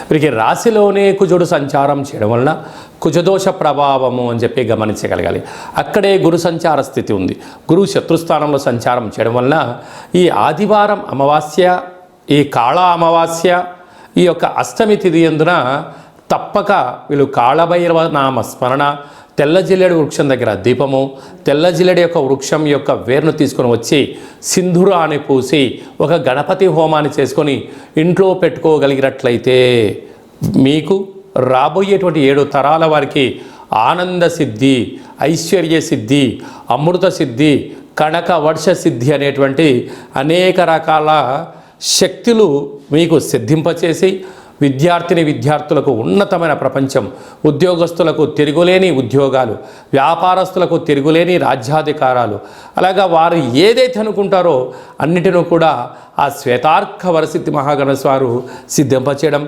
వీరికి రాశిలోనే కుజుడు సంచారం చేయడం వలన కుజదోష ప్రభావము అని చెప్పి గమనించగలగాలి. అక్కడే గురు సంచార స్థితి ఉంది. గురువు శత్రుస్థానంలో సంచారం చేయడం వలన ఈ ఆదివారం అమావాస్య, ఈ కాళ అమావాస్య, ఈ యొక్క అష్టమి తిథి యందున తప్పక వీళ్ళు కాళభైరవ నామ స్మరణ, తెల్ల జిల్లెడు వృక్షం దగ్గర దీపము, తెల్ల జిల్లెడు యొక్క వృక్షం యొక్క వేరును తీసుకొని వచ్చి సింధూరాన్ని పూసి ఒక గణపతి హోమాన్ని చేసుకొని ఇంట్లో పెట్టుకోగలిగినట్లయితే మీకు రాబోయేటువంటి 7 తరాల వారికి ఆనంద సిద్ధి, ఐశ్వర్య సిద్ధి, అమృత సిద్ధి, కనక వర్ష సిద్ధి అనేటువంటి అనేక రకాల శక్తులు మీకు సిద్ధింపచేసి విద్యార్థులకు ఉన్నతమైన ప్రపంచం, ఉద్యోగస్తులకు తిరుగులేని ఉద్యోగాలు, వ్యాపారస్తులకు తిరుగులేని రాజ్యాధికారాలు, అలాగా వారు ఏదైతే అనుకుంటారో అన్నిటినూ కూడా ఆ శ్వేతార్క వరసిద్ధి మహాగణేశ్వరు సిద్ధింపచేయడం.